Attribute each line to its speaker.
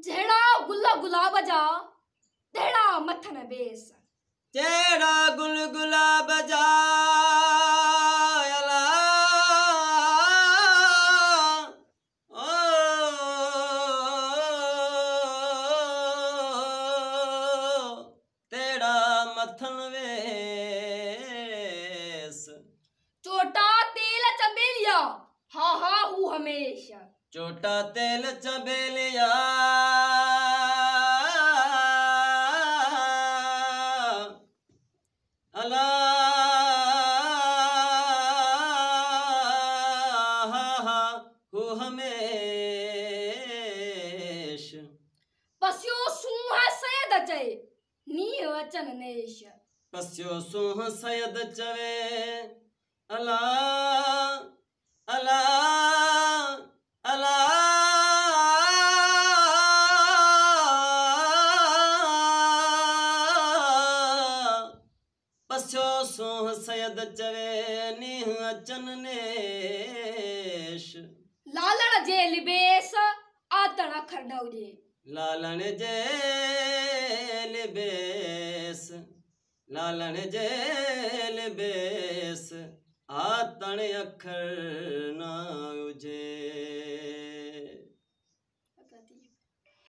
Speaker 1: जहिड़ा गुल गुलाब जा तहिड़ा मथन बेस
Speaker 2: जहिड़ा गुल गुलाब जा अला तेड़ा मथन वेस
Speaker 1: चोटा तेल चमेलिया हा हा हू हमेशा
Speaker 2: चोटा तेल चबेलिया अला हू हमेश
Speaker 1: पसियो सूह सैद चए नीह वचन नेश
Speaker 2: पस्यो सूह सैद चवे अला अला अला पस्यो सूह सैद चवे नीह अचन नेश
Speaker 1: लालण जे लिबेस आतण अखर डौजे
Speaker 2: लालण जे लिबेस लालण जे लिबेस आतण अखर ना हुजे।